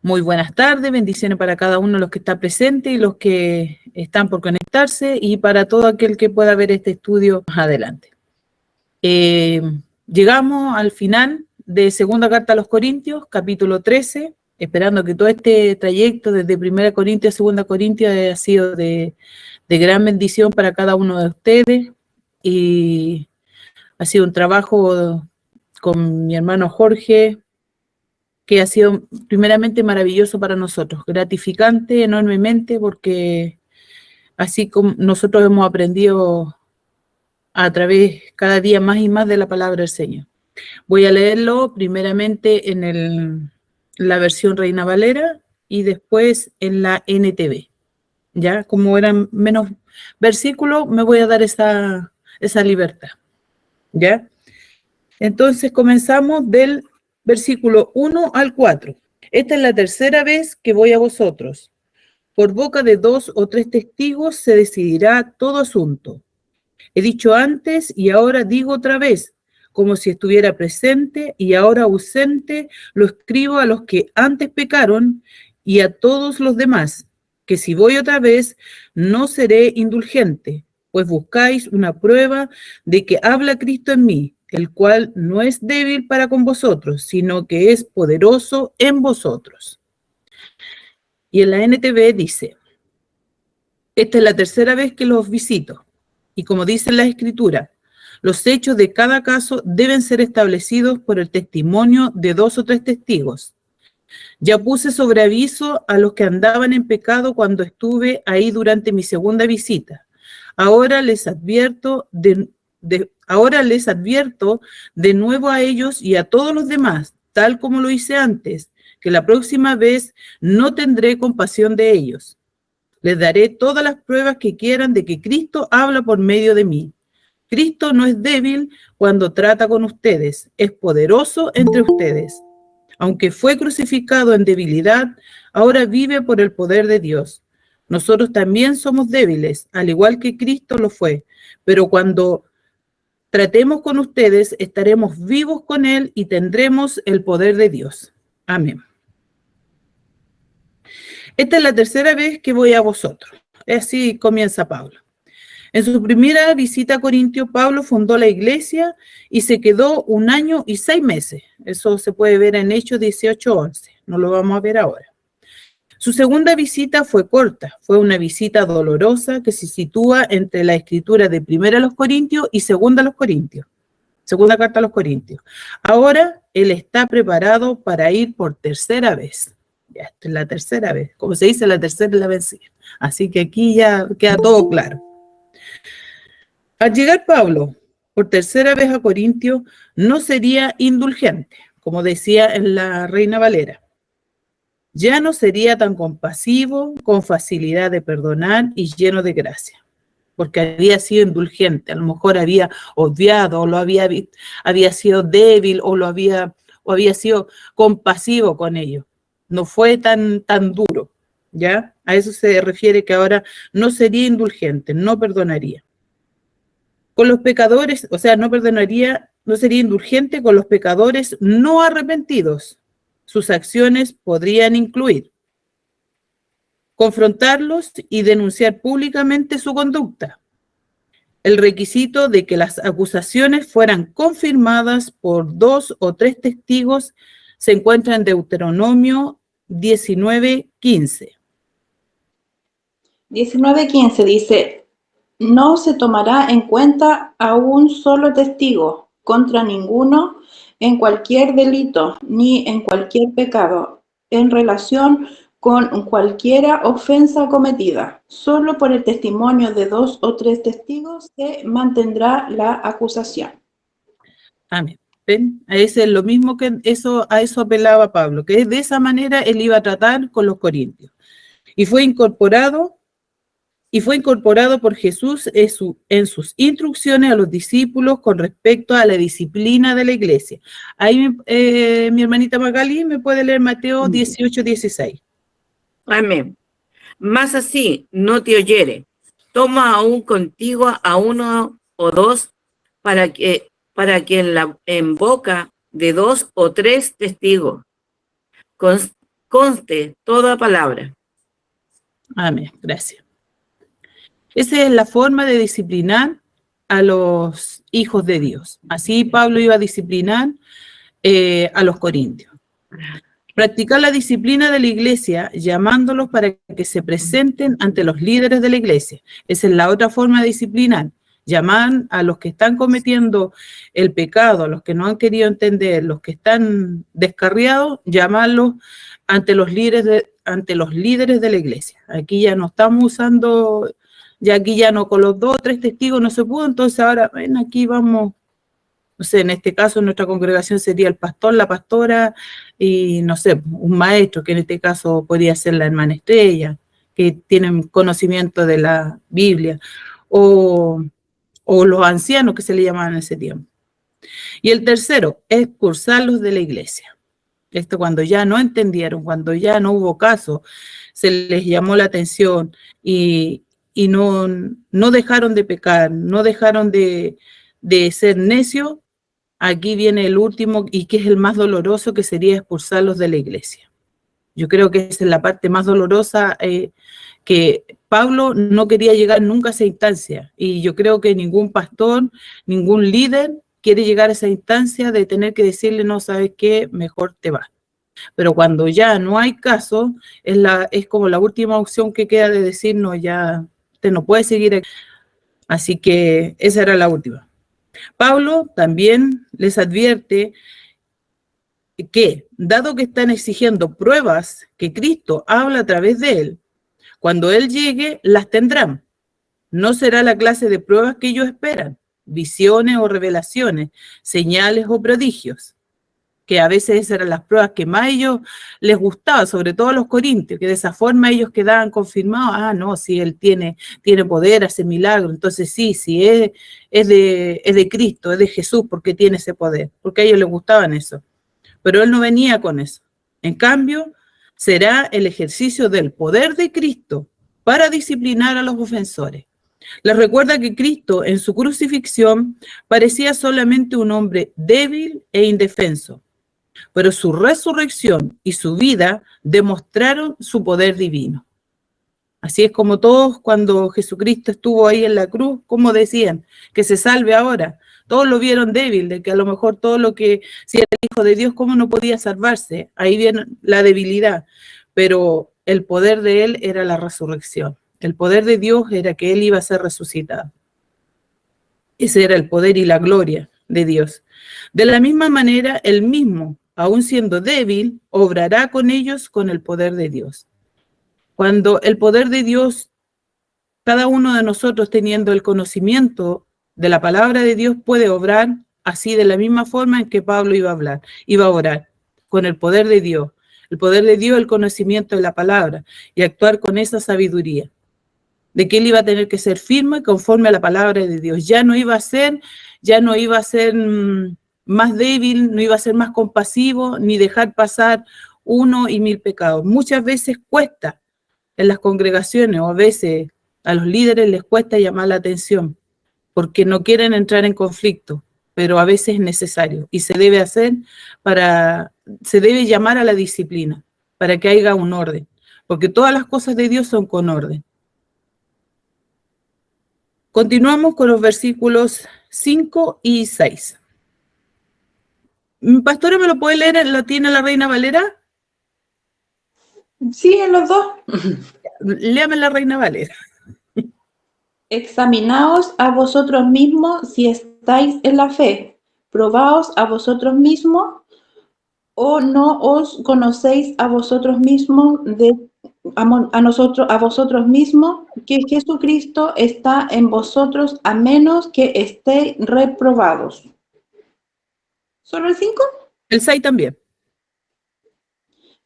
Muy buenas tardes, bendiciones para cada uno de los que está presente y los que están por conectarse y para todo aquel que pueda ver este estudio más adelante. Llegamos al final de Segunda Carta a los Corintios, capítulo 13, esperando que todo este trayecto desde Primera Corintios a Segunda Corintios haya sido de gran bendición para cada uno de ustedes y ha sido un trabajo con mi hermano Jorge, que ha sido primeramente maravilloso para nosotros, gratificante enormemente, porque así como nosotros hemos aprendido a través cada día más y más de la palabra del Señor. Voy a leerlo primeramente en la versión Reina Valera y después en la NTV. Ya, como eran menos versículos, me voy a dar esa libertad. ¿Ya? Entonces comenzamos del versículo 1 al 4. Esta es la tercera vez que voy a vosotros. Por boca de 2 o 3 testigos se decidirá todo asunto. He dicho antes y ahora digo otra vez, como si estuviera presente y ahora ausente, lo escribo a los que antes pecaron y a todos los demás, que si voy otra vez no seré indulgente, pues buscáis una prueba de que habla Cristo en mí, el cual no es débil para con vosotros, sino que es poderoso en vosotros. Y en la NTV dice, esta es la tercera vez que los visito, y como dice la Escritura, los hechos de cada caso deben ser establecidos por el testimonio de 2 o 3 testigos. Ya puse sobre aviso a los que andaban en pecado cuando estuve ahí durante mi segunda visita. Ahora les advierto de nuevo a ellos y a todos los demás, tal como lo hice antes, que la próxima vez no tendré compasión de ellos. Les daré todas las pruebas que quieran de que Cristo habla por medio de mí. Cristo no es débil cuando trata con ustedes, es poderoso entre ustedes. Aunque fue crucificado en debilidad, ahora vive por el poder de Dios. Nosotros también somos débiles, al igual que Cristo lo fue, pero cuando tratemos con ustedes, estaremos vivos con Él y tendremos el poder de Dios. Amén. Esta es la tercera vez que voy a vosotros. Así comienza Pablo. En su primera visita a Corintio, Pablo fundó la iglesia y se quedó 1 año y 6 meses. Eso se puede ver en Hechos 18:11. No lo vamos a ver ahora. Su segunda visita fue corta. Fue una visita dolorosa que se sitúa entre la escritura de Primera a los Corintios y Segunda a los Corintios. Segunda carta a los Corintios. Ahora él está preparado para ir por tercera vez. Ya, esta es la tercera vez. Como se dice, la tercera es la vencida. Así que aquí ya queda todo claro. Al llegar Pablo por tercera vez a Corintio, no sería indulgente, como decía en la Reina Valera. Ya no sería tan compasivo, con facilidad de perdonar y lleno de gracia, porque había sido indulgente, a lo mejor había odiado, o había sido débil, o había sido compasivo con ellos. No fue tan duro, ¿ya? A eso se refiere que ahora no sería indulgente, no perdonaría. Con los pecadores, o sea, no sería indulgente con los pecadores no arrepentidos. Sus acciones podrían incluir confrontarlos y denunciar públicamente su conducta. El requisito de que las acusaciones fueran confirmadas por 2 o 3 testigos se encuentra en Deuteronomio 19:15. 19:15 dice, no se tomará en cuenta a un solo testigo contra ninguno en cualquier delito ni en cualquier pecado en relación con cualquiera ofensa cometida. Solo por el testimonio de 2 o 3 testigos se mantendrá la acusación. Amén. ¿Ven? Ese es lo mismo que a eso apelaba Pablo, que de esa manera él iba a tratar con los corintios. Y fue incorporado por Jesús en sus instrucciones a los discípulos con respecto a la disciplina de la iglesia. Ahí mi hermanita Magali me puede leer Mateo 18:16. Amén. Más así no te oyere. Toma aún contigo a 1 o 2 para que en boca de 2 o 3 testigos conste toda palabra. Amén, gracias. Esa es la forma de disciplinar a los hijos de Dios. Así Pablo iba a disciplinar a los corintios. Practicar la disciplina de la iglesia, llamándolos para que se presenten ante los líderes de la iglesia. Esa es la otra forma de disciplinar. Llamar a los que están cometiendo el pecado, a los que no han querido entender, los que están descarriados, llamarlos ante los líderes de la iglesia. Aquí ya no estamos usando, ya aquí ya no, con los 2 o 3 testigos no se pudo, entonces ahora, ven, aquí vamos. No sé, en este caso nuestra congregación sería el pastor, la pastora y, no sé, un maestro, que en este caso podría ser la hermana Estrella, que tienen conocimiento de la Biblia, o los ancianos que se le llamaban en ese tiempo. Y el tercero, expulsarlos de la iglesia. Esto cuando ya no entendieron, cuando ya no hubo caso, se les llamó la atención y no dejaron de pecar, no dejaron de ser necios. Aquí viene el último y que es el más doloroso, que sería expulsarlos de la iglesia. Yo creo que esa es la parte más dolorosa, que Pablo no quería llegar nunca a esa instancia. Y yo creo que ningún pastor, ningún líder quiere llegar a esa instancia de tener que decirle, no, ¿sabes qué? Mejor te vas. Pero cuando ya no hay caso, es como la última opción que queda de decir, no, ya usted no puede seguir aquí. Así que esa era la última. Pablo también les advierte que, dado que están exigiendo pruebas que Cristo habla a través de él, cuando él llegue, las tendrán. No será la clase de pruebas que ellos esperan, visiones o revelaciones, señales o prodigios, que a veces esas eran las pruebas que más a ellos les gustaba, sobre todo a los corintios, que de esa forma ellos quedaban confirmados, no, si él tiene poder, hace milagros, entonces sí, es de Cristo, es de Jesús, porque tiene ese poder, porque a ellos les gustaban eso. Pero él no venía con eso. En cambio, será el ejercicio del poder de Cristo para disciplinar a los ofensores. Les recuerda que Cristo en su crucifixión parecía solamente un hombre débil e indefenso, pero su resurrección y su vida demostraron su poder divino. Así es como todos, cuando Jesucristo estuvo ahí en la cruz, como decían, que se salve ahora. Todos lo vieron débil, de que a lo mejor todo lo que, si era hijo de Dios, ¿cómo no podía salvarse? Ahí viene la debilidad, pero el poder de él era la resurrección. El poder de Dios era que él iba a ser resucitado. Ese era el poder y la gloria de Dios. De la misma manera, él mismo, aun siendo débil, obrará con ellos con el poder de Dios. Cuando el poder de Dios, cada uno de nosotros teniendo el conocimiento de la palabra de Dios, puede obrar así de la misma forma en que Pablo iba a orar, con el poder de Dios. El poder de Dios, el conocimiento de la palabra, y actuar con esa sabiduría, de que él iba a tener que ser firme conforme a la palabra de Dios. Ya no iba a ser más débil, no iba a ser más compasivo, ni dejar pasar 1 y 1000 pecados. Muchas veces cuesta en las congregaciones, o a veces a los líderes les cuesta llamar la atención, porque no quieren entrar en conflicto, pero a veces es necesario, y se debe llamar a la disciplina, para que haya un orden, porque todas las cosas de Dios son con orden. Continuamos con los versículos 5 y 6. Pastora, ¿me lo puede leer? ¿Lo tiene la Reina Valera? Sí, en los dos. Léame la Reina Valera. Examinaos a vosotros mismos si estáis en la fe. Probaos a vosotros mismos, o no os conocéis a vosotros mismos a vosotros mismos, que Jesucristo está en vosotros, a menos que estéis reprobados. ¿Solo el 5? El 6 también.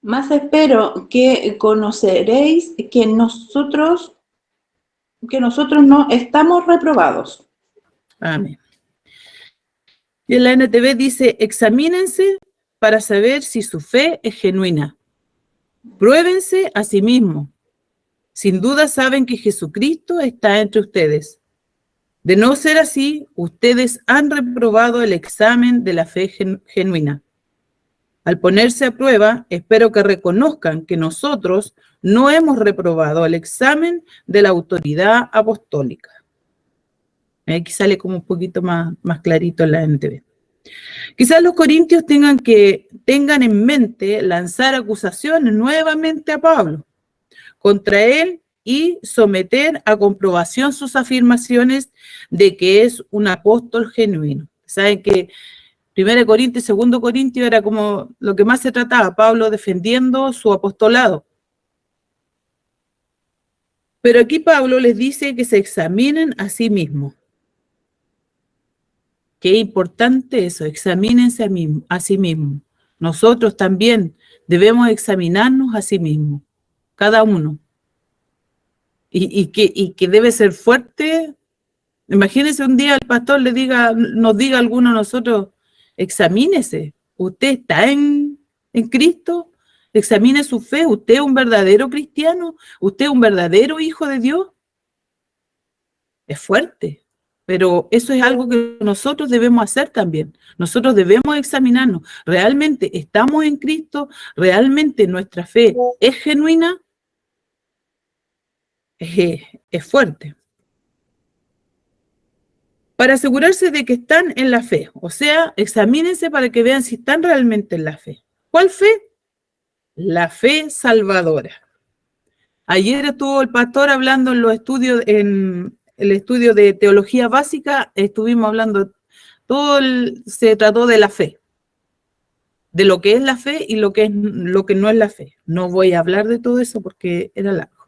Más espero que conoceréis que nosotros no estamos reprobados. Amén. Y en la NTV dice, examínense para saber si su fe es genuina. Pruébense a sí mismos. Sin duda saben que Jesucristo está entre ustedes. De no ser así, ustedes han reprobado el examen de la fe genuina. Al ponerse a prueba, espero que reconozcan que nosotros no hemos reprobado el examen de la autoridad apostólica. Aquí sale como un poquito más clarito en la NTV. Quizás los corintios tengan en mente lanzar acusaciones nuevamente a Pablo contra él y someter a comprobación sus afirmaciones de que es un apóstol genuino. Saben que 1 Corintios y 2 Corintios era como lo que más se trataba, Pablo defendiendo su apostolado. Pero aquí Pablo les dice que se examinen a sí mismos. Qué importante eso, examínense a sí mismos. Nosotros también debemos examinarnos a sí mismos, cada uno. Y que debe ser fuerte. Imagínense un día el pastor nos diga a alguno de nosotros, examínese, usted está en Cristo, examine su fe, usted es un verdadero cristiano, usted es un verdadero hijo de Dios. Es fuerte, pero eso es algo que nosotros debemos hacer también. Nosotros debemos examinarnos. ¿Realmente estamos en Cristo? ¿Realmente nuestra fe es genuina? Es fuerte. Para asegurarse de que están en la fe. O sea, examínense para que vean si están realmente en la fe. ¿Cuál fe? La fe salvadora. Ayer estuvo el pastor hablando en los estudios, en el estudio de teología básica, estuvimos hablando, se trató de la fe, de lo que es la fe y lo que no es la fe. No voy a hablar de todo eso porque era largo.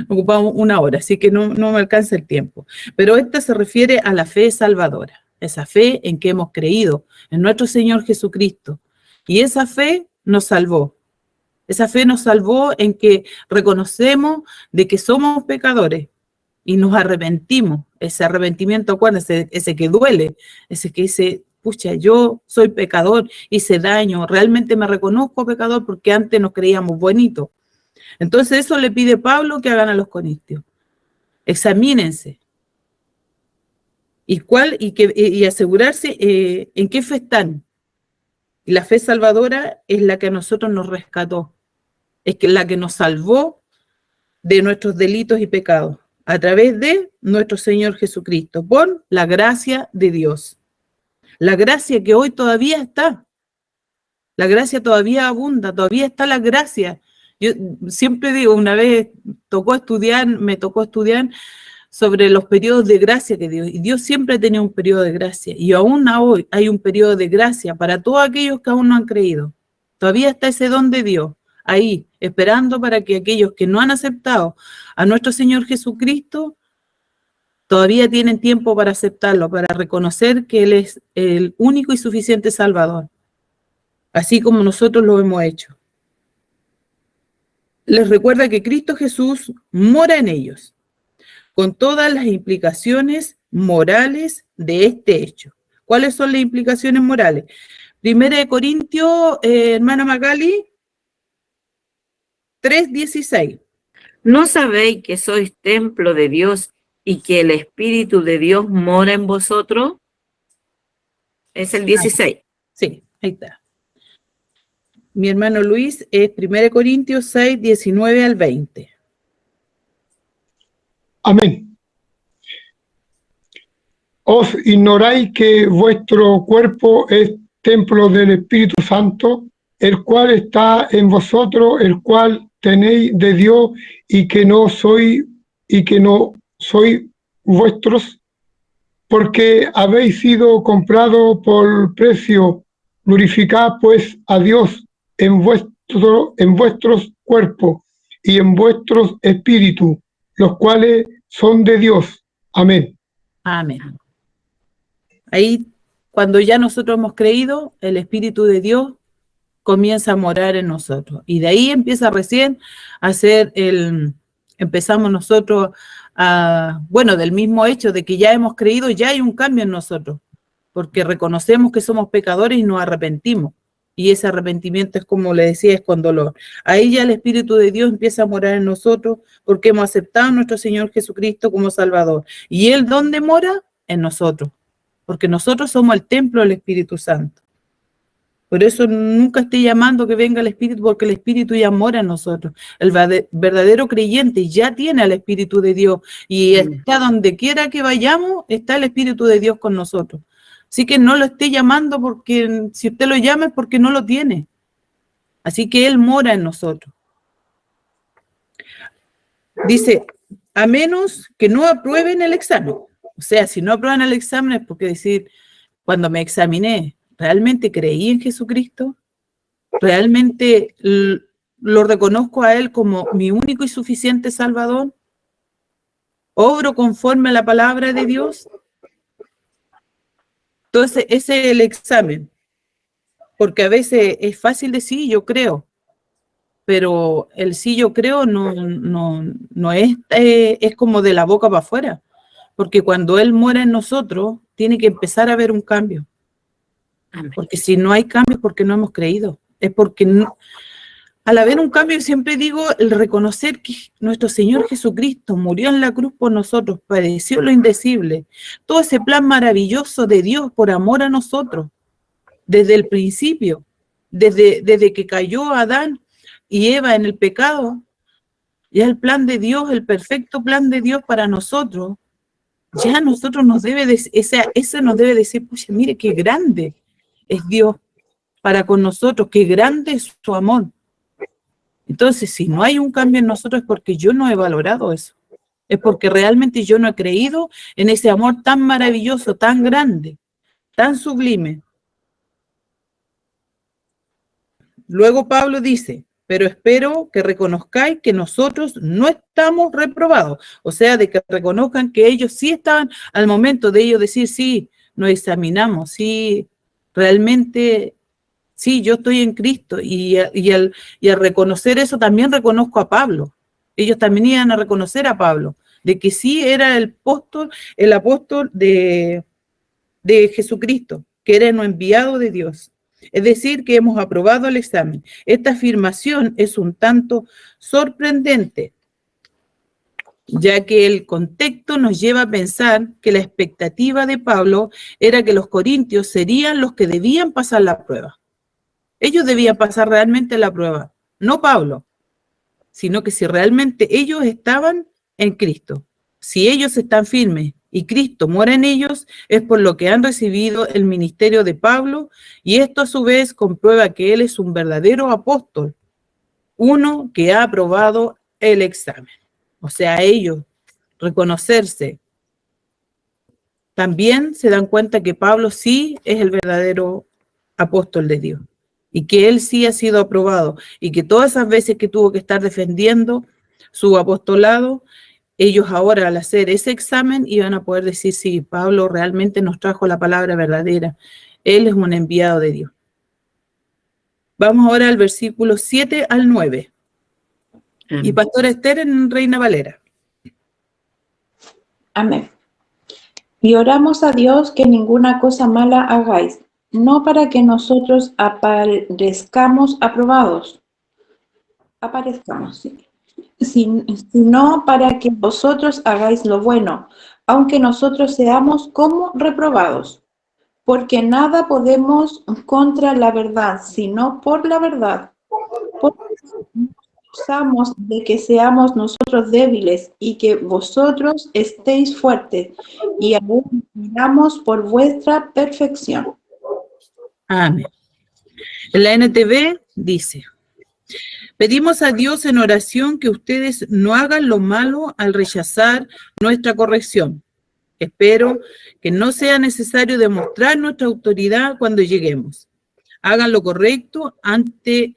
Ocupamos 1 hora, así que no me alcanza el tiempo. Pero esta se refiere a la fe salvadora, esa fe en que hemos creído en nuestro Señor Jesucristo. Y esa fe nos salvó. Esa fe nos salvó en que reconocemos de que somos pecadores y nos arrepentimos. Ese arrepentimiento, acuérdense, ese que duele, ese que dice, pucha, yo soy pecador, hice daño, realmente me reconozco pecador porque antes nos creíamos bonitos. Entonces eso le pide Pablo que hagan a los corintios. Examínense. Y asegurarse en qué fe están. Y la fe salvadora es la que a nosotros nos rescató. Es la que nos salvó de nuestros delitos y pecados a través de nuestro Señor Jesucristo, por la gracia de Dios. La gracia que hoy todavía está. La gracia todavía abunda, todavía está la gracia. Yo siempre digo, una vez me tocó estudiar sobre los periodos de gracia que Dios, y Dios siempre ha tenido un periodo de gracia, y aún hoy hay un periodo de gracia para todos aquellos que aún no han creído. Todavía está ese don de Dios ahí, esperando para que aquellos que no han aceptado a nuestro Señor Jesucristo, todavía tienen tiempo para aceptarlo, para reconocer que Él es el único y suficiente Salvador, así como nosotros lo hemos hecho. Les recuerda que Cristo Jesús mora en ellos, con todas las implicaciones morales de este hecho. ¿Cuáles son las implicaciones morales? 1 Corintios, hermana Magali, 3:16. ¿No sabéis que sois templo de Dios y que el Espíritu de Dios mora en vosotros? Es el 16. Sí, ahí está. Mi hermano Luis es 1 Corintios 6, 19 al 20. Amén. ¿Os ignoráis que vuestro cuerpo es templo del Espíritu Santo, el cual está en vosotros, el cual tenéis de Dios y que no sois vuestros? Porque habéis sido comprados por precio. Glorificad pues a Dios en vuestros cuerpos y en vuestros espíritus, los cuales son de Dios. Amén. Amén. Ahí, cuando ya nosotros hemos creído, el Espíritu de Dios comienza a morar en nosotros. Y de ahí empieza recién a ser empezamos nosotros del mismo hecho de que ya hemos creído, ya hay un cambio en nosotros, porque reconocemos que somos pecadores y nos arrepentimos. Y ese arrepentimiento es, como le decía, es con dolor. Ahí ya el Espíritu de Dios empieza a morar en nosotros porque hemos aceptado a nuestro Señor Jesucristo como Salvador. ¿Y Él dónde mora? En nosotros, porque nosotros somos el templo del Espíritu Santo. Por eso nunca esté llamando que venga el Espíritu, porque el Espíritu ya mora en nosotros. El verdadero creyente ya tiene al Espíritu de Dios y está donde quiera que vayamos, está el Espíritu de Dios con nosotros. Así que no lo esté llamando porque si usted lo llama es porque no lo tiene. Así que Él mora en nosotros. Dice, a menos que no aprueben el examen. O sea, si no aprueban el examen es porque decir, cuando me examiné, ¿realmente creí en Jesucristo? ¿Realmente lo reconozco a Él como mi único y suficiente Salvador? ¿Obro conforme a la palabra de Dios? Entonces, ese es el examen. Porque a veces es fácil decir, yo creo. Pero el sí yo creo no es como de la boca para afuera. Porque cuando Él muere en nosotros, tiene que empezar a haber un cambio. Amén. Porque si no hay cambio es porque no hemos creído. Es porque no, al haber un cambio, siempre digo, el reconocer que nuestro Señor Jesucristo murió en la cruz por nosotros, padeció lo indecible, todo ese plan maravilloso de Dios por amor a nosotros, desde el principio, desde que cayó Adán y Eva en el pecado, ya el plan de Dios, el perfecto plan de Dios para nosotros, ya a nosotros nos debe ese nos debe decir, pucha, mire qué grande es Dios para con nosotros, qué grande es su amor. Entonces, si no hay un cambio en nosotros es porque yo no he valorado eso. Es porque realmente yo no he creído en ese amor tan maravilloso, tan grande, tan sublime. Luego Pablo dice, pero espero que reconozcáis que nosotros no estamos reprobados. O sea, de que reconozcan que ellos sí estaban, al momento de ellos decir, sí, nos examinamos, sí, realmente, sí, yo estoy en Cristo. Y al reconocer eso también reconozco a Pablo. Ellos también iban a reconocer a Pablo, de que sí era el apóstol de Jesucristo, que era el enviado de Dios. Es decir, que hemos aprobado el examen. Esta afirmación es un tanto sorprendente, ya que el contexto nos lleva a pensar que la expectativa de Pablo era que los corintios serían los que debían pasar la prueba. Ellos debían pasar realmente la prueba, no Pablo, sino que si realmente ellos estaban en Cristo, si ellos están firmes y Cristo muere en ellos, es por lo que han recibido el ministerio de Pablo, y esto a su vez comprueba que él es un verdadero apóstol, uno que ha aprobado el examen. O sea, ellos reconocerse. También se dan cuenta que Pablo sí es el verdadero apóstol de Dios, y que él sí ha sido aprobado, y que todas esas veces que tuvo que estar defendiendo su apostolado, ellos ahora al hacer ese examen iban a poder decir, sí, Pablo realmente nos trajo la palabra verdadera. Él es un enviado de Dios. Vamos ahora al versículo 7 al 9. Y Pastora Esther en Reina Valera. Amén. Y oramos a Dios que ninguna cosa mala hagáis, no para que nosotros aparezcamos, sí, sino para que vosotros hagáis lo bueno, aunque nosotros seamos como reprobados. Porque nada podemos contra la verdad, sino por la verdad. Porque usamos de que seamos nosotros débiles y que vosotros estéis fuertes, y aún miramos por vuestra perfección. Amén. En la NTV dice, pedimos a Dios en oración que ustedes no hagan lo malo al rechazar nuestra corrección. Espero que no sea necesario demostrar nuestra autoridad cuando lleguemos. Hagan lo correcto antes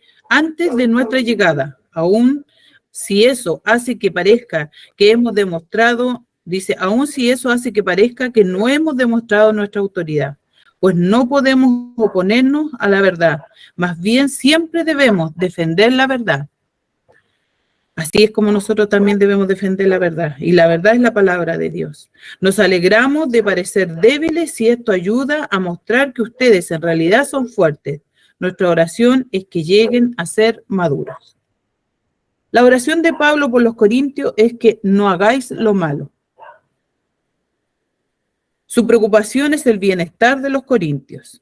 de nuestra llegada, aun si eso hace que parezca que hemos demostrado, dice, aun si eso hace que parezca que no hemos demostrado nuestra autoridad, pues no podemos oponernos a la verdad, más bien siempre debemos defender la verdad. Así es como nosotros también debemos defender la verdad, y la verdad es la palabra de Dios. Nos alegramos de parecer débiles si esto ayuda a mostrar que ustedes en realidad son fuertes. Nuestra oración es que lleguen a ser maduros. La oración de Pablo por los corintios es que no hagáis lo malo. Su preocupación es el bienestar de los corintios.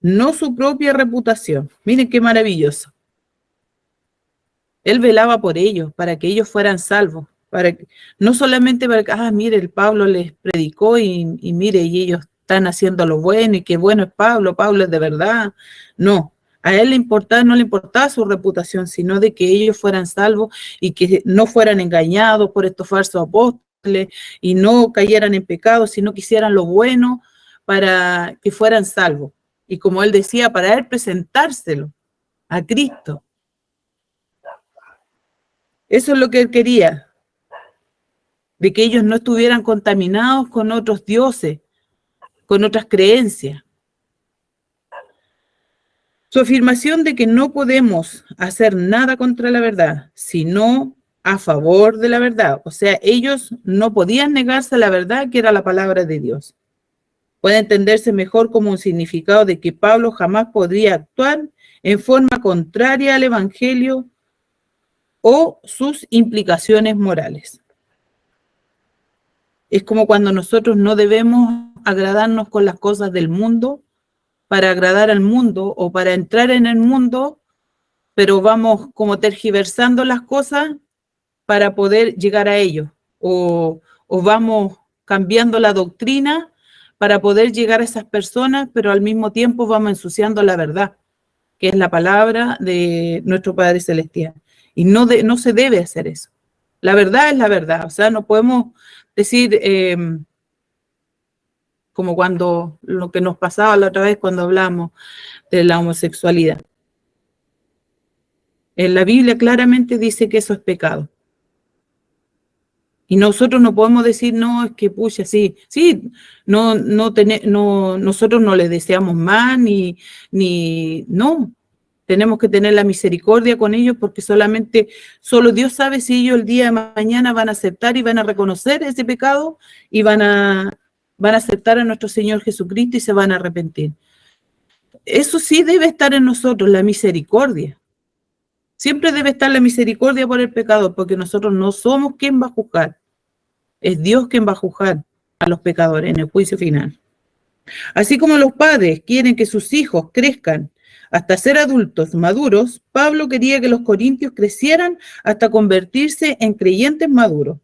no su propia reputación. Miren qué maravilloso. Él velaba por ellos, para que ellos fueran salvos, no solamente para que, mire, el Pablo les predicó y mire, y ellos están haciendo lo bueno y qué bueno es Pablo, Pablo es de verdad. No, a él no le importaba su reputación, sino de que ellos fueran salvos y que no fueran engañados por estos falsos apóstoles y no cayeran en pecado, sino que hicieran lo bueno para que fueran salvos. Y como él decía, para él presentárselo a Cristo. Eso es lo que él quería, de que ellos no estuvieran contaminados con otros dioses, con otras creencias. Su afirmación de que no podemos hacer nada contra la verdad, sino a favor de la verdad. O sea, ellos no podían negarse a la verdad que era la palabra de Dios. Puede entenderse mejor como un significado de que Pablo jamás podría actuar en forma contraria al Evangelio o sus implicaciones morales. Es como cuando nosotros no debemos agradarnos con las cosas del mundo para agradar al mundo o para entrar en el mundo, pero vamos como tergiversando las cosas para poder llegar a ellos, o vamos cambiando la doctrina para poder llegar a esas personas, pero al mismo tiempo vamos ensuciando la verdad, que es la palabra de nuestro Padre Celestial. Y no se debe hacer eso. La verdad es la verdad, o sea, no podemos decir, como cuando lo que nos pasaba la otra vez cuando hablamos de la homosexualidad. En la Biblia claramente dice que eso es pecado. Y nosotros no podemos decir, no, es que pucha, sí, nosotros no les deseamos mal, no. Tenemos que tener la misericordia con ellos porque solo Dios sabe si ellos el día de mañana van a aceptar y van a reconocer ese pecado y van a aceptar a nuestro Señor Jesucristo y se van a arrepentir. Eso sí debe estar en nosotros, la misericordia. Siempre debe estar la misericordia por el pecado, porque nosotros no somos quien va a juzgar. Es Dios quien va a juzgar a los pecadores en el juicio final. Así como los padres quieren que sus hijos crezcan hasta ser adultos maduros, Pablo quería que los corintios crecieran hasta convertirse en creyentes maduros.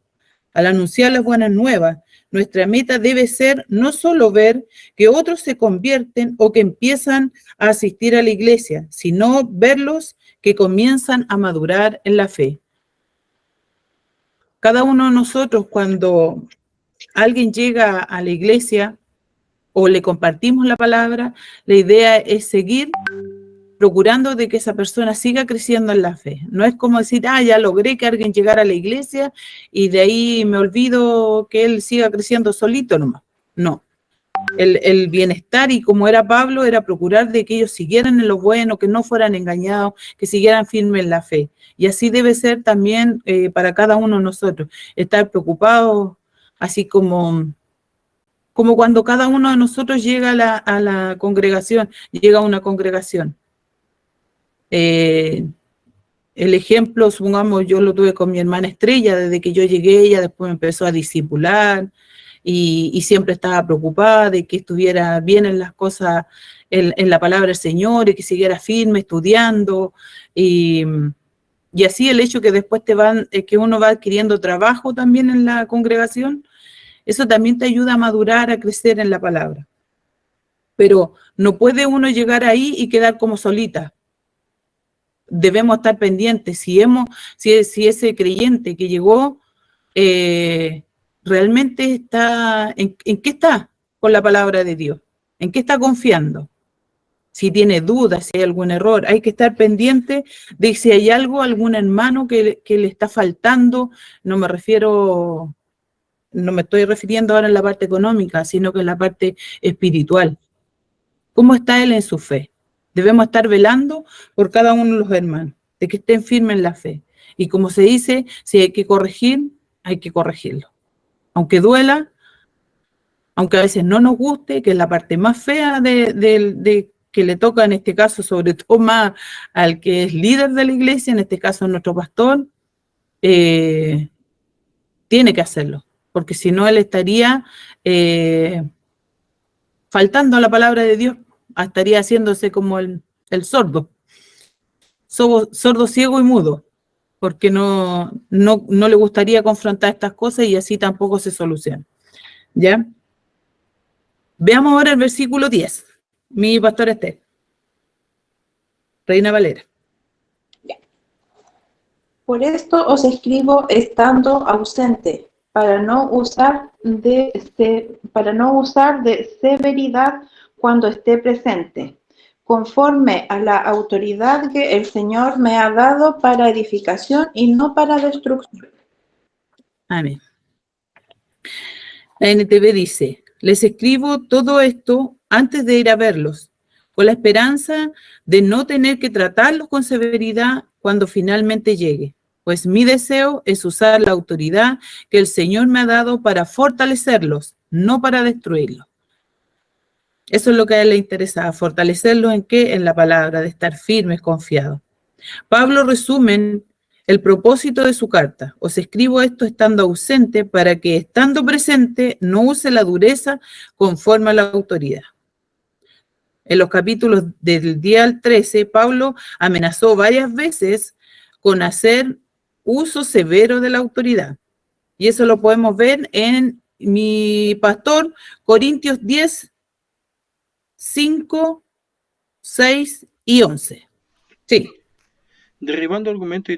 Al anunciar las buenas nuevas, nuestra meta debe ser no solo ver que otros se convierten o que empiezan a asistir a la iglesia, sino verlos que comienzan a madurar en la fe. Cada uno de nosotros, cuando alguien llega a la iglesia o le compartimos la palabra, la idea es seguir procurando de que esa persona siga creciendo en la fe. No es como decir, ya logré que alguien llegara a la iglesia y de ahí me olvido que él siga creciendo solito nomás. No. El bienestar, y como era Pablo, era procurar de que ellos siguieran en lo bueno, que no fueran engañados, que siguieran firmes en la fe. Y así debe ser también para cada uno de nosotros, estar preocupados, así como cuando cada uno de nosotros llega a la congregación, llega a una congregación. El ejemplo, supongamos, yo lo tuve con mi hermana Estrella, desde que yo llegué, ella después me empezó a discipular y siempre estaba preocupada de que estuviera bien en las cosas, en la palabra del Señor, y que siguiera firme, estudiando, y así el hecho que después que uno va adquiriendo trabajo también en la congregación, eso también te ayuda a madurar, a crecer en la palabra. Pero no puede uno llegar ahí y quedar como solita. Debemos estar pendientes si ese creyente que llegó realmente está, ¿en qué está con la palabra de Dios? ¿En qué está confiando? Si tiene dudas, si hay algún error, hay que estar pendiente de si hay algún hermano que le está faltando. No me estoy refiriendo ahora en la parte económica, sino que en la parte espiritual. ¿Cómo está él en su fe? Debemos estar velando por cada uno de los hermanos, de que estén firmes en la fe. Y como se dice, si hay que corregir, hay que corregirlo. Aunque duela, aunque a veces no nos guste, que es la parte más fea de que le toca en este caso, sobre todo más al que es líder de la iglesia, en este caso nuestro pastor, tiene que hacerlo, porque si no él estaría faltando a la palabra de Dios estaría haciéndose como el sordo, sordo, ciego y mudo, porque no le gustaría confrontar estas cosas y así tampoco se soluciona. ¿Ya? Veamos ahora el versículo 10. Mi pastor Esther. Reina Valera. Por esto os escribo estando ausente, para no usar de severidad cuando esté presente, conforme a la autoridad que el Señor me ha dado para edificación y no para destrucción. Amén. La NTV dice: les escribo todo esto antes de ir a verlos, con la esperanza de no tener que tratarlos con severidad cuando finalmente llegue, pues mi deseo es usar la autoridad que el Señor me ha dado para fortalecerlos, no para destruirlos. Eso es lo que a él le interesa, fortalecerlos ¿en qué? En la palabra, de estar firmes, confiados. Pablo resume el propósito de su carta: os escribo esto estando ausente para que estando presente no use la dureza conforme a la autoridad. En los capítulos del 10 al 13, Pablo amenazó varias veces con hacer uso severo de la autoridad. Y eso lo podemos ver en mi pastor, Corintios 10, 5, 6 y 11. Sí. Derribando argumentos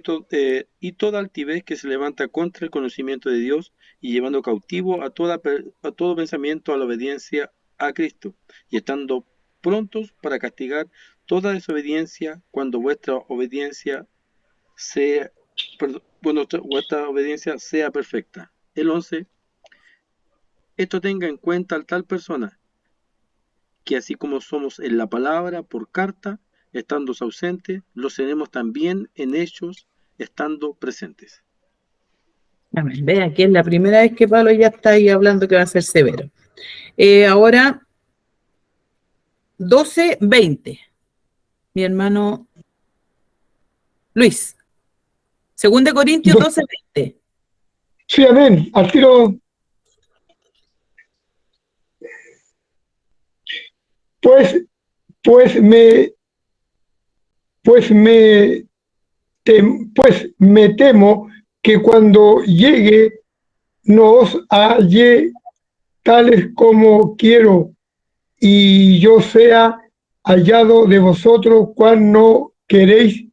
y toda altivez que se levanta contra el conocimiento de Dios y llevando cautivo a todo pensamiento a la obediencia a Cristo, y estando prontos para castigar toda desobediencia cuando vuestra obediencia sea perfecta. El 11. Esto tenga en cuenta a tal persona, que así como somos en la palabra por carta, estando ausentes, lo seremos también en hechos, estando presentes. Amén. Ve, aquí es la primera vez que Pablo ya está ahí hablando que va a ser severo. Ahora, 12, 20. Mi hermano Luis. 2 Corintios 12, 20. Sí, amén. Al tiro. Pues me temo que cuando llegue no os halle tales como quiero, y yo sea hallado de vosotros, cual no queréis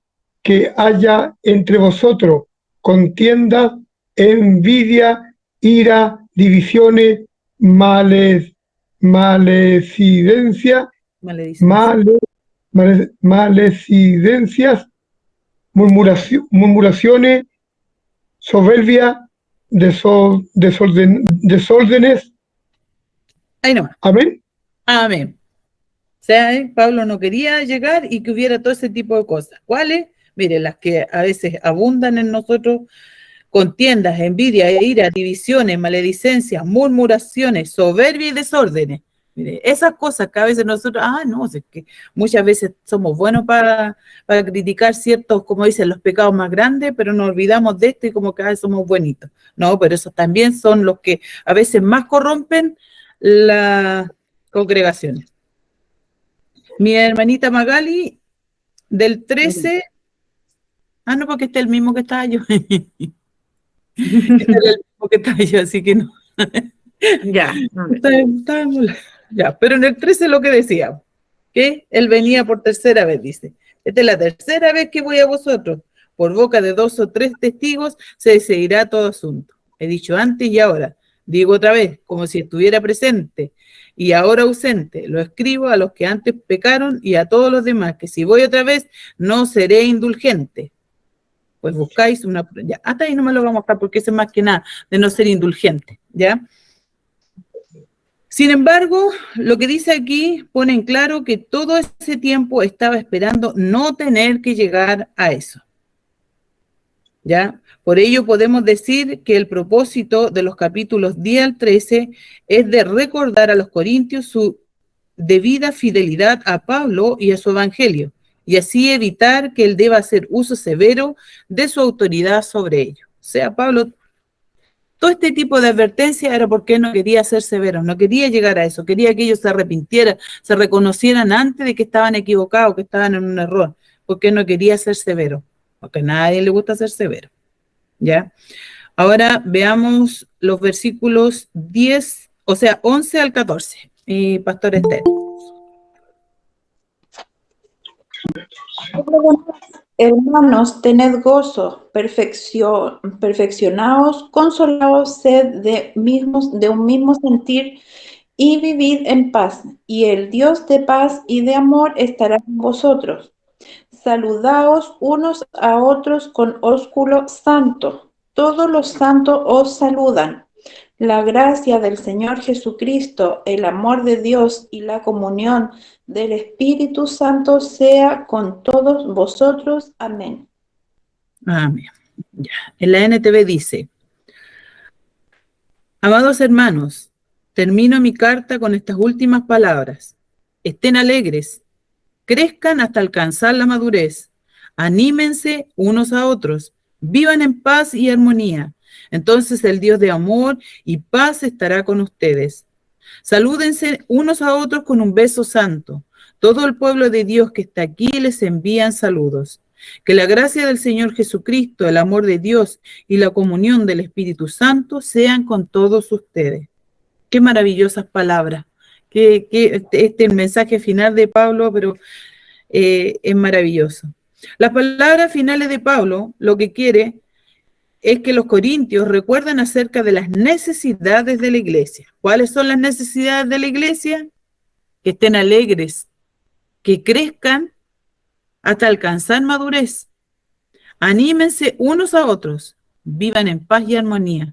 que haya entre vosotros contienda, envidia, ira, divisiones, malecidencias, murmuraciones, soberbia, desórdenes. Ahí nomás. Amén. Amén. O sea, Pablo no quería llegar y que hubiera todo ese tipo de cosas. ¿Cuáles? Mire, las que a veces abundan en nosotros: contiendas, envidia, ira, divisiones, maledicencias, murmuraciones, soberbia y desórdenes. Mire, esas cosas que a veces nosotros, no, es que muchas veces somos buenos para criticar ciertos, como dicen, los pecados más grandes, pero nos olvidamos de esto y como que somos buenitos. No, pero esos también son los que a veces más corrompen las congregaciones. Mi hermanita Magali, del 13, no, porque este es el mismo que estaba yo. Este era el mismo que estaba yo, así que no. Ya. Ya, pero en el 13 lo que decía, que él venía por tercera vez, dice: esta es la tercera vez que voy a vosotros, por boca de 2 o 3 testigos se decidirá todo asunto. He dicho antes y ahora, digo otra vez, como si estuviera presente y ahora ausente, lo escribo a los que antes pecaron y a todos los demás, que si voy otra vez no seré indulgente. Pues buscáis una... Ya, hasta ahí no me lo vamos a mostrar porque eso es más que nada de no ser indulgente, ¿ya? Sin embargo, lo que dice aquí pone en claro que todo ese tiempo estaba esperando no tener que llegar a eso, ¿ya? Por ello podemos decir que el propósito de los capítulos 10 al 13 es de recordar a los corintios su debida fidelidad a Pablo y a su evangelio, y así evitar que él deba hacer uso severo de su autoridad sobre ellos. O sea, Pablo Todo este tipo de advertencia era porque no quería ser severo, no quería llegar a eso, quería que ellos se arrepintieran, se reconocieran antes de que estaban equivocados, que estaban en un error, porque no quería ser severo, porque a nadie le gusta ser severo, ¿ya? Ahora veamos los versículos 10, o sea, 11 al 14, Pastor Esther. Hermanos, tened gozo, perfeccionaos, consolaos, sed de un mismo sentir y vivid en paz. Y el Dios de paz y de amor estará con vosotros. Saludaos unos a otros con ósculo santo. Todos los santos os saludan. La gracia del Señor Jesucristo, el amor de Dios y la comunión del Espíritu Santo sea con todos vosotros. Amén. Amén. Ya. En la NTV dice: amados hermanos, termino mi carta con estas últimas palabras. Estén alegres, crezcan hasta alcanzar la madurez, anímense unos a otros, vivan en paz y armonía. Entonces el Dios de amor y paz estará con ustedes. Salúdense unos a otros con un beso santo. Todo el pueblo de Dios que está aquí les envían saludos. Que la gracia del Señor Jesucristo, el amor de Dios y la comunión del Espíritu Santo sean con todos ustedes. Qué maravillosas palabras. Este el mensaje final de Pablo, pero es maravilloso. Las palabras finales de Pablo lo que quiere es que los corintios recuerden acerca de las necesidades de la iglesia. ¿Cuáles son las necesidades de la iglesia? Que estén alegres, que crezcan hasta alcanzar madurez. Anímense unos a otros, vivan en paz y armonía.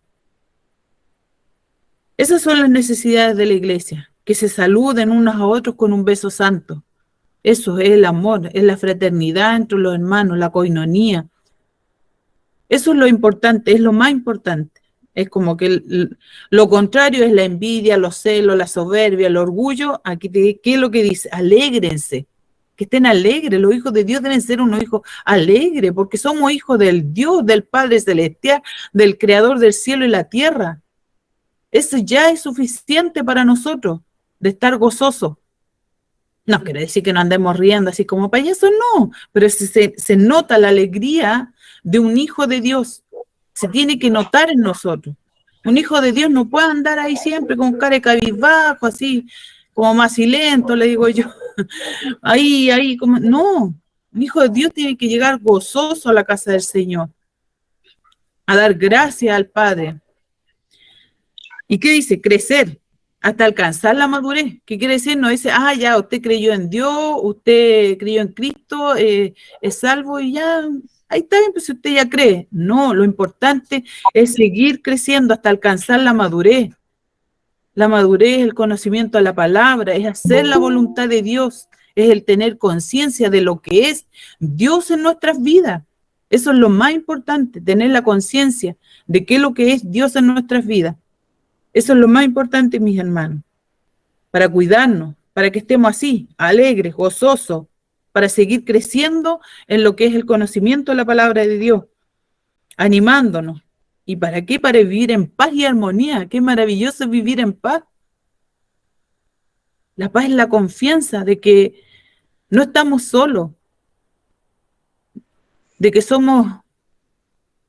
Esas son las necesidades de la iglesia, que se saluden unos a otros con un beso santo. Eso es el amor, es la fraternidad entre los hermanos, la coinonía. Eso es lo importante, es lo más importante. Es como que lo contrario es la envidia, los celos, la soberbia, el orgullo. Aquí, ¿qué es lo que dice? Alégrense, que estén alegres. Los hijos de Dios deben ser unos hijos alegres, porque somos hijos del Dios, del Padre Celestial, del Creador del cielo y la tierra. Eso ya es suficiente para nosotros, de estar gozosos. No quiere decir que no andemos riendo así como payasos, no, pero se nota la alegría de un hijo de Dios. Se tiene que notar en nosotros. Un hijo de Dios no puede andar ahí siempre con cara de cabizbajo, así como macilento, le digo yo. Ahí, como, no. Un hijo de Dios tiene que llegar gozoso a la casa del Señor, a dar gracias al Padre. ¿Y qué dice? Crecer hasta alcanzar la madurez. ¿Qué quiere decir? No dice, ya, usted creyó en Dios, usted creyó en Cristo, es salvo y ya, ahí está bien, pues si usted ya cree. No, lo importante es seguir creciendo hasta alcanzar la madurez. La madurez es el conocimiento de la palabra, es hacer la voluntad de Dios, es el tener conciencia de lo que es Dios en nuestras vidas. Eso es lo más importante, tener la conciencia de qué es lo que es Dios en nuestras vidas. Eso es lo más importante, mis hermanos, para cuidarnos, para que estemos así, alegres, gozosos, para seguir creciendo en lo que es el conocimiento de la palabra de Dios, animándonos. ¿Y para qué? Para vivir en paz y armonía. Qué maravilloso es vivir en paz. La paz es la confianza de que no estamos solos, de que somos,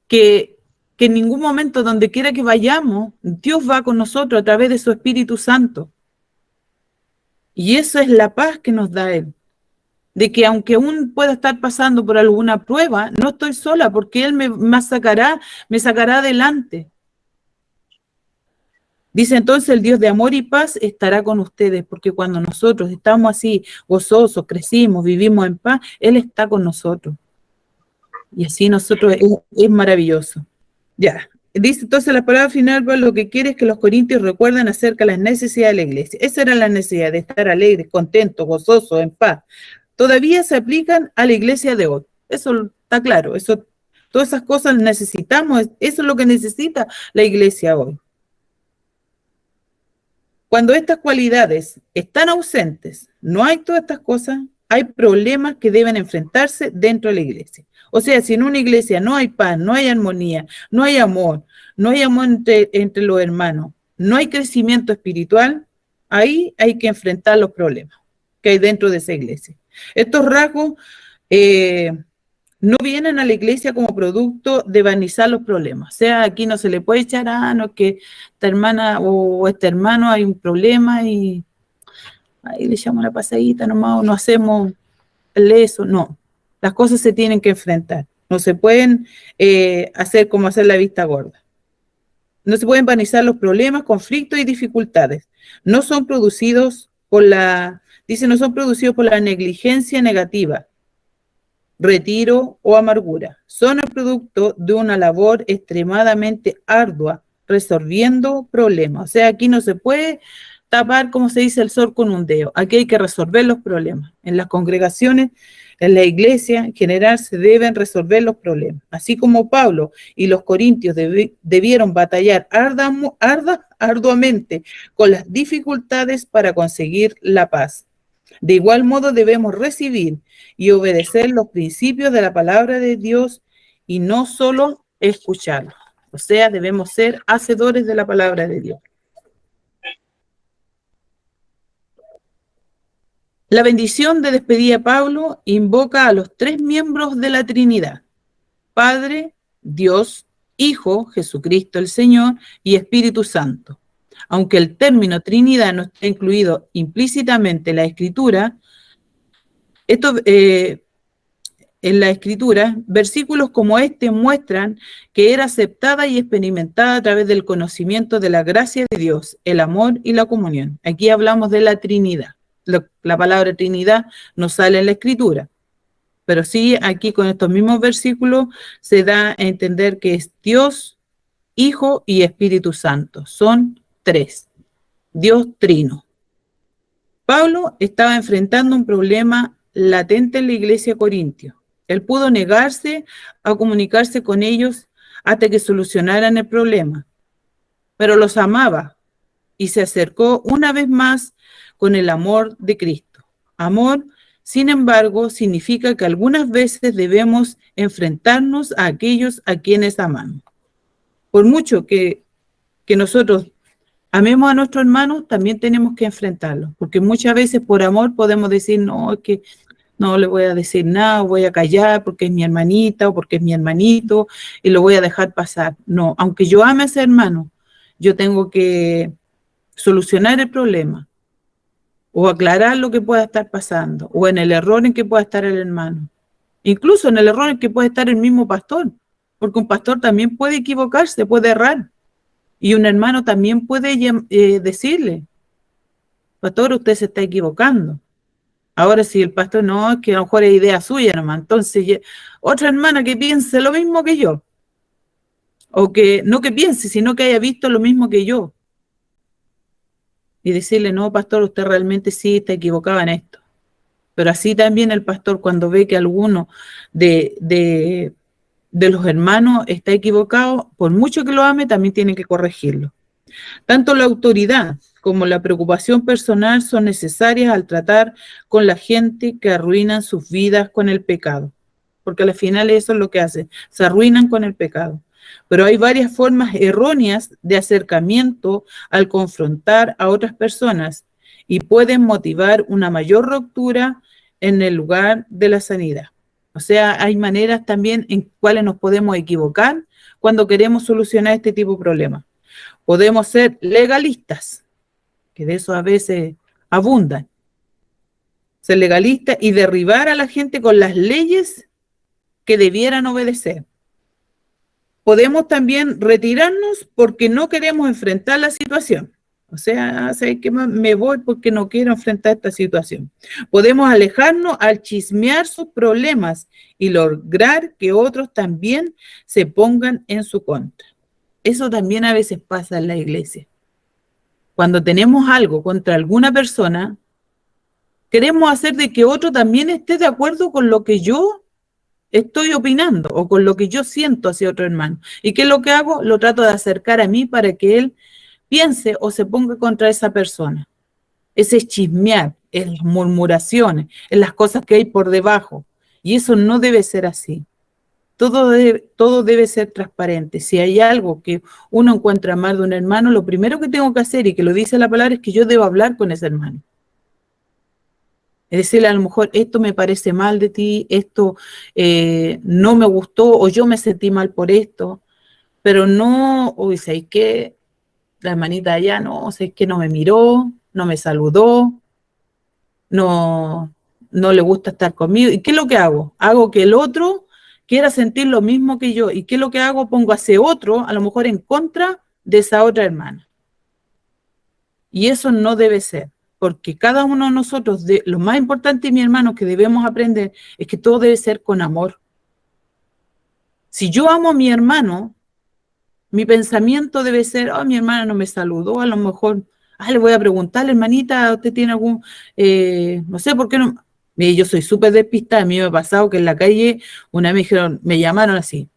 que en ningún momento, donde quiera que vayamos, Dios va con nosotros a través de su Espíritu Santo. Y eso es la paz que nos da Él. De que aunque aún pueda estar pasando por alguna prueba, no estoy sola, porque Él me sacará adelante. Dice entonces, el Dios de amor y paz estará con ustedes, porque cuando nosotros estamos así, gozosos, crecimos, vivimos en paz, Él está con nosotros. Y así nosotros es maravilloso. Ya, dice entonces la palabra final, pues, lo que quiere es que los corintios recuerden acerca de las necesidades de la iglesia. Esa era la necesidad, de estar alegres, contentos, gozosos, en paz. Todavía se aplican a la iglesia de hoy. Eso está claro, todas esas cosas necesitamos, eso es lo que necesita la iglesia hoy. Cuando estas cualidades están ausentes, no hay todas estas cosas, hay problemas que deben enfrentarse dentro de la iglesia. O sea, si en una iglesia no hay paz, no hay armonía, no hay amor entre los hermanos, no hay crecimiento espiritual, ahí hay que enfrentar los problemas que hay dentro de esa iglesia. Estos rasgos no vienen a la iglesia como producto de vanizar los problemas. O sea, aquí no se le puede echar, no, que esta hermana o este hermano hay un problema y ahí le echamos una pasadita nomás o no hacemos eso. No, las cosas se tienen que enfrentar. No se pueden hacer como hacer la vista gorda. No se pueden vanizar los problemas, conflictos y dificultades. No son producidos por la negligencia negativa, retiro o amargura. Son el producto de una labor extremadamente ardua resolviendo problemas. O sea, aquí no se puede tapar, como se dice, el sol con un dedo. Aquí hay que resolver los problemas. En las congregaciones, en la iglesia en general se deben resolver los problemas. Así como Pablo y los corintios debieron batallar arduamente con las dificultades para conseguir la paz. De igual modo debemos recibir y obedecer los principios de la palabra de Dios y no solo escucharlos. O sea, debemos ser hacedores de la palabra de Dios. La bendición de despedida de Pablo invoca a los tres miembros de la Trinidad: Padre, Dios, Hijo, Jesucristo el Señor y Espíritu Santo. Aunque el término Trinidad no está incluido implícitamente en la Escritura, en la Escritura, versículos como este muestran que era aceptada y experimentada a través del conocimiento de la gracia de Dios, el amor y la comunión. Aquí hablamos de la Trinidad. La palabra Trinidad no sale en la Escritura, pero sí aquí con estos mismos versículos se da a entender que es Dios, Hijo y Espíritu Santo. Son tres. Dios trino. Pablo estaba enfrentando un problema latente en la iglesia de Corintios. Él pudo negarse a comunicarse con ellos hasta que solucionaran el problema, pero los amaba y se acercó una vez más con el amor de Cristo. Amor, sin embargo, significa que algunas veces debemos enfrentarnos a aquellos a quienes amamos. Por mucho que nosotros amemos a nuestros hermanos, también tenemos que enfrentarlos, porque muchas veces por amor podemos decir, no, es que no le voy a decir nada, voy a callar porque es mi hermanita o porque es mi hermanito y lo voy a dejar pasar. No, aunque yo ame a ese hermano, yo tengo que solucionar el problema o aclarar lo que pueda estar pasando o en el error en que pueda estar el hermano. Incluso en el error en que puede estar el mismo pastor, porque un pastor también puede equivocarse, puede errar. Y un hermano también puede decirle, pastor, usted se está equivocando. Ahora si el pastor no, es que a lo mejor es idea suya nomás, entonces otra hermana que piense lo mismo que yo, o que no que piense, sino que haya visto lo mismo que yo. Y decirle, no, pastor, usted realmente sí está equivocado en esto. Pero así también el pastor cuando ve que alguno de los hermanos está equivocado, por mucho que lo ame, también tiene que corregirlo. Tanto la autoridad como la preocupación personal son necesarias al tratar con la gente que arruinan sus vidas con el pecado, porque al final eso es lo que hacen, se arruinan con el pecado. Pero hay varias formas erróneas de acercamiento al confrontar a otras personas y pueden motivar una mayor ruptura en el lugar de la sanidad. O sea, hay maneras también en cuales nos podemos equivocar cuando queremos solucionar este tipo de problemas. Podemos ser legalistas, que de eso a veces abundan. Ser legalistas y derribar a la gente con las leyes que debieran obedecer. Podemos también retirarnos porque no queremos enfrentar la situación. O sea, ¿sabes qué más? Me voy porque no quiero enfrentar esta situación. Podemos alejarnos al chismear sus problemas y lograr que otros también se pongan en su contra. Eso también a veces pasa en la iglesia. Cuando tenemos algo contra alguna persona, queremos hacer de que otro también esté de acuerdo con lo que yo estoy opinando o con lo que yo siento hacia otro hermano. ¿Y qué es lo que hago? Lo trato de acercar a mí para que él piense o se ponga contra esa persona. Ese es chismear, en las murmuraciones, en las cosas que hay por debajo. Y eso no debe ser así. todo debe ser transparente. Si hay algo que uno encuentra mal de un hermano, lo primero que tengo que hacer, y que lo dice la palabra, es que yo debo hablar con ese hermano. Es decir, a lo mejor esto me parece mal de ti, esto no me gustó, o yo me sentí mal por esto, pero no, uy, ¿sabes qué? La hermanita allá, no, ¿sabes qué? No me miró, no me saludó, no le gusta estar conmigo. ¿Y qué es lo que hago? Hago que el otro quiera sentir lo mismo que yo. ¿Y qué es lo que hago? Pongo a ese otro, a lo mejor en contra de esa otra hermana. Y eso no debe ser, porque cada uno de nosotros, lo más importante, mi hermano, que debemos aprender, es que todo debe ser con amor. Si yo amo a mi hermano, mi pensamiento debe ser, oh, mi hermana no me saludó, a lo mejor, le voy a preguntarle, hermanita, ¿usted tiene algún, no sé, por qué no? Mire, yo soy súper despistada, a mí me ha pasado que en la calle una vez me dijeron, me llamaron así,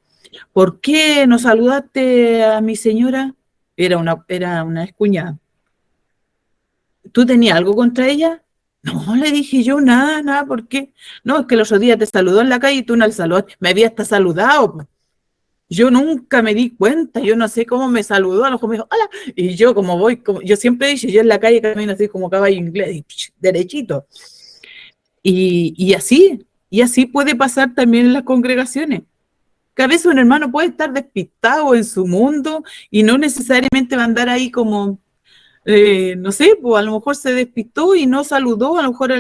¿por qué no saludaste a mi señora? Era una excuñada. ¿Tú tenías algo contra ella? No, le dije yo, nada, ¿por qué? No, es que el otro día te saludó en la calle y tú no le saludaste, me había hasta saludado, pues. Yo nunca me di cuenta, yo no sé cómo me saludó, a lo mejor me dijo, hola, y yo yo siempre he dicho, yo en la calle camino así como caballo inglés, y, derechito. Y así puede pasar también en las congregaciones. Que a veces un hermano puede estar despistado en su mundo y no necesariamente va a andar ahí como, no sé, pues a lo mejor se despistó y no saludó, a lo mejor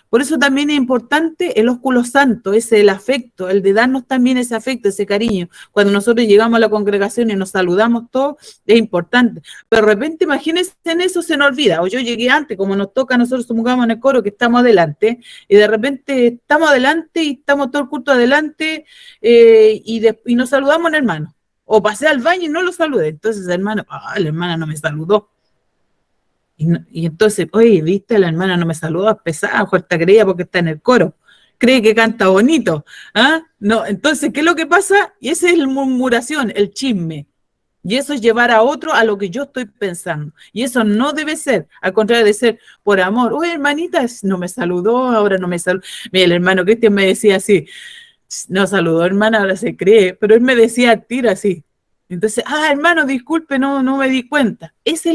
por eso también es importante el ósculo santo, el afecto, el de darnos también ese afecto, ese cariño. Cuando nosotros llegamos a la congregación y nos saludamos todos, es importante. Pero de repente, imagínense, en eso se nos olvida. O yo llegué antes, como nos toca a nosotros, supongamos en el coro, que estamos adelante, y de repente estamos adelante y estamos todo el culto adelante, y nos saludamos en hermano. O pasé al baño y no lo saludé. Entonces, hermano, la hermana no me saludó. Y entonces, oye, viste, la hermana no me saludó, es pesada, fuerte creía porque está en el coro, cree que canta bonito, ¿ah? No, entonces, ¿qué es lo que pasa? Y esa es la murmuración, el chisme, y eso es llevar a otro a lo que yo estoy pensando, y eso no debe ser, al contrario de ser por amor. Oye, hermanita, no me saludó, ahora no me saludó. Mira, el hermano Cristian me decía así, no saludó, hermana, ahora se cree, pero él me decía al tiro así. Entonces, hermano, disculpe, no me di cuenta. Esa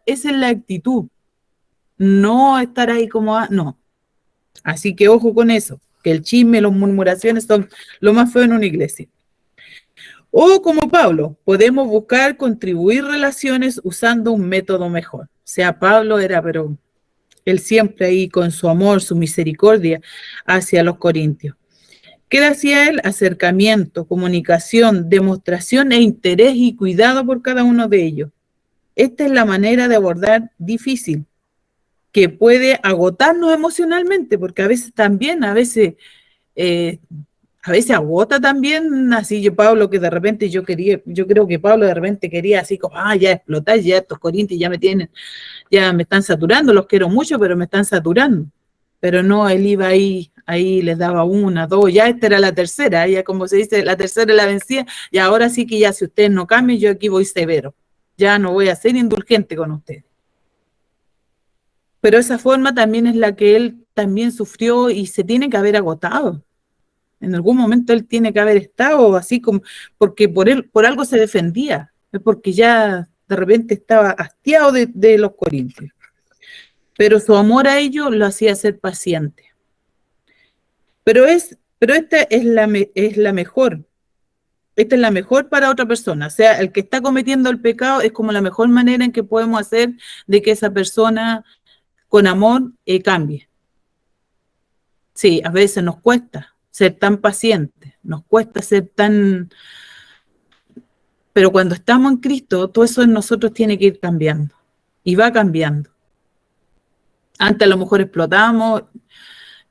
es la actitud. No estar ahí como, no. Así que ojo con eso, que el chisme, las murmuraciones son lo más feo en una iglesia. O como Pablo, podemos buscar contribuir relaciones usando un método mejor. O sea, Pablo pero él siempre ahí con su amor, su misericordia hacia los corintios. ¿Qué hacía él? Acercamiento, comunicación, demostración e interés y cuidado por cada uno de ellos. Esta es la manera de abordar difícil, que puede agotarnos emocionalmente, porque a veces agota también, así Pablo, que de repente yo creo que Pablo de repente quería así como, ya explotar, ya estos corintios ya me están saturando, los quiero mucho, pero me están saturando. Pero no, él iba ahí les daba una, dos, ya esta era la tercera, ya como se dice, la tercera la vencía, y ahora sí que ya si ustedes no cambian, yo aquí voy severo, ya no voy a ser indulgente con ustedes. Pero esa forma también es la que él también sufrió y se tiene que haber agotado. En algún momento él tiene que haber estado así como, porque por algo se defendía, porque ya de repente estaba hastiado de los corintios. Pero su amor a ellos lo hacía ser paciente. Pero esta es la mejor. Esta es la mejor para otra persona. O sea, el que está cometiendo el pecado es como la mejor manera en que podemos hacer de que esa persona con amor cambie. Sí, a veces nos cuesta ser tan pacientes, nos cuesta ser tan... Pero cuando estamos en Cristo, todo eso en nosotros tiene que ir cambiando. Y va cambiando. Antes a lo mejor explotamos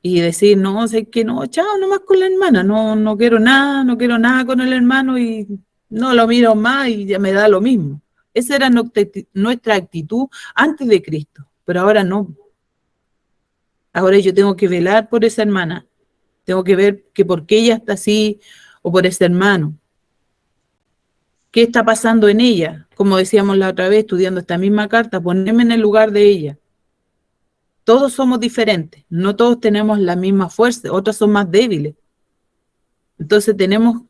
y decir, no, sé que no, chao, nomás con la hermana, no quiero nada con el hermano y no lo miro más y ya me da lo mismo. Esa era nuestra actitud antes de Cristo, pero ahora no. Ahora yo tengo que velar por esa hermana, tengo que ver que por qué ella está así o por ese hermano. ¿Qué está pasando en ella? Como decíamos la otra vez, estudiando esta misma carta, ponerme en el lugar de ella. Todos somos diferentes, no todos tenemos la misma fuerza, otros son más débiles. Entonces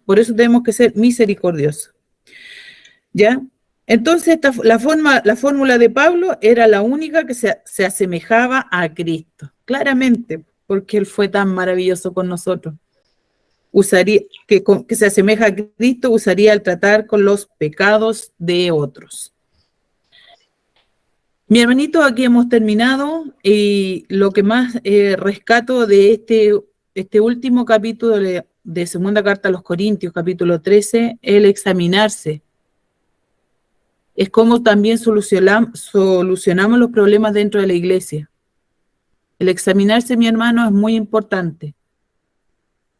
por eso tenemos que ser misericordiosos. ¿Ya? Entonces la fórmula de Pablo era la única que se asemejaba a Cristo, claramente, porque Él fue tan maravilloso con nosotros. Que se asemeja a Cristo, usaría al tratar con los pecados de otros. Mi hermanito, aquí hemos terminado, y lo que más rescato de este último capítulo de Segunda Carta a los Corintios, capítulo 13, el examinarse. Es como también solucionamos los problemas dentro de la iglesia. El examinarse, mi hermano, es muy importante.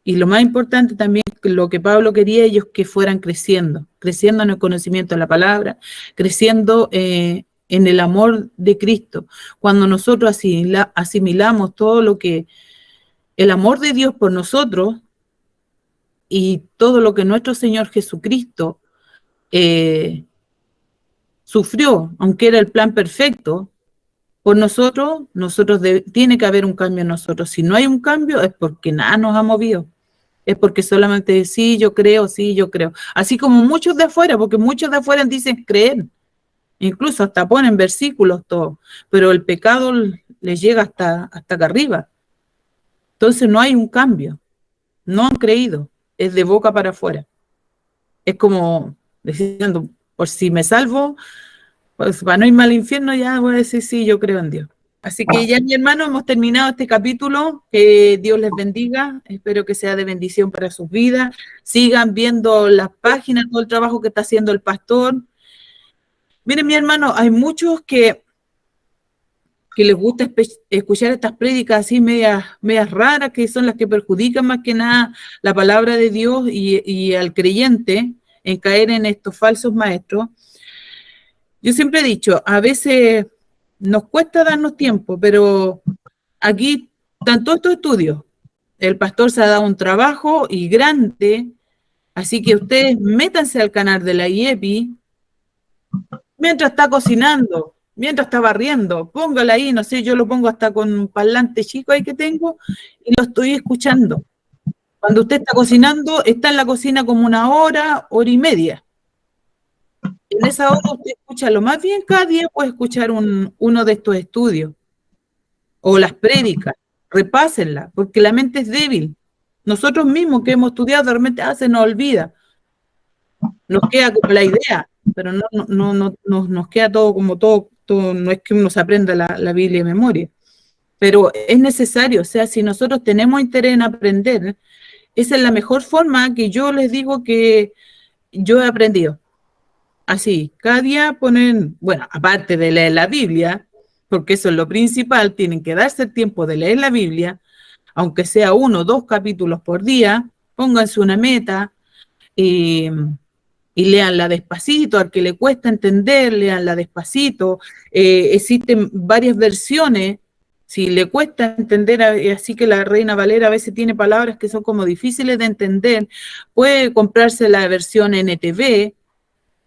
Y lo más importante también, lo que Pablo quería, ellos que fueran creciendo en el conocimiento de la palabra, creciendo en el amor de Cristo. Cuando nosotros asimilamos todo lo que el amor de Dios por nosotros y todo lo que nuestro Señor Jesucristo sufrió, aunque era el plan perfecto, por nosotros tiene que haber un cambio en nosotros. Si no hay un cambio es porque nada nos ha movido. Es porque solamente sí, yo creo. Así como muchos de afuera, porque muchos de afuera dicen creer. Incluso hasta ponen versículos todo, pero el pecado les llega hasta acá arriba. Entonces no hay un cambio. No han creído. Es de boca para afuera. Es como diciendo, por si me salvo, pues para no irme al infierno ya voy a decir sí, yo creo en Dios. Así que ya, mi hermano, hemos terminado este capítulo. Que Dios les bendiga. Espero que sea de bendición para sus vidas. Sigan viendo las páginas, todo el trabajo que está haciendo el pastor. Miren, mi hermano, hay muchos que les gusta escuchar estas prédicas así medias raras, que son las que perjudican más que nada la palabra de Dios y al creyente en caer en estos falsos maestros. Yo siempre he dicho, a veces nos cuesta darnos tiempo, pero aquí están todos estos estudios. El pastor se ha dado un trabajo y grande, así que ustedes métanse al canal de la IEPI mientras está cocinando, mientras está barriendo, póngala ahí, no sé, yo lo pongo hasta con un parlante chico ahí que tengo y lo estoy escuchando. Cuando usted está cocinando, está en la cocina como una hora y media. En esa hora usted escucha, lo más bien cada día puede escuchar uno de estos estudios o las prédicas, repásenla, porque la mente es débil. Nosotros mismos que hemos estudiado, de repente se nos olvida. Nos queda como la idea, pero no nos queda todo como todo, no es que uno se aprenda la Biblia de memoria. Pero es necesario, o sea, si nosotros tenemos interés en aprender, esa es la mejor forma que yo les digo que yo he aprendido. Así, cada día ponen, bueno, aparte de leer la Biblia, porque eso es lo principal, tienen que darse el tiempo de leer la Biblia, aunque sea 1 o 2 capítulos por día, pónganse una meta y léanla despacito, al que le cuesta entender, léanla despacito. Existen varias versiones, si le cuesta entender, así que la Reina Valera a veces tiene palabras que son como difíciles de entender, puede comprarse la versión NTV.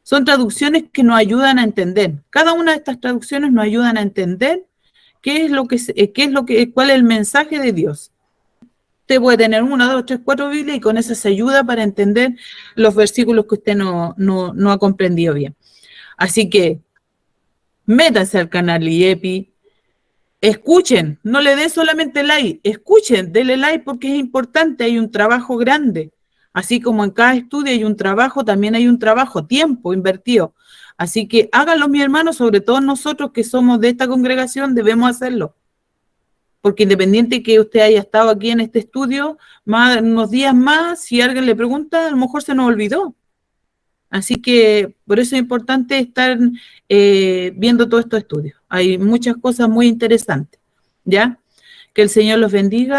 Son traducciones que nos ayudan a entender. Cada una de estas traducciones nos ayudan a entender cuál es el mensaje de Dios. Usted puede tener 1, 2, 3, 4 Biblias y con eso se ayuda para entender los versículos que usted no ha comprendido bien. Así que métanse al canal IEPI, escuchen, no le den solamente like, escuchen, denle like porque es importante, hay un trabajo grande. Así como en cada estudio hay un trabajo, también hay un trabajo, tiempo invertido. Así que háganlo, mis hermanos, sobre todo nosotros que somos de esta congregación, debemos hacerlo. Porque independiente que usted haya estado aquí en este estudio, unos días más, si alguien le pregunta, a lo mejor se nos olvidó. Así que por eso es importante estar viendo todos estos estudios. Hay muchas cosas muy interesantes, ¿ya? Que el Señor los bendiga.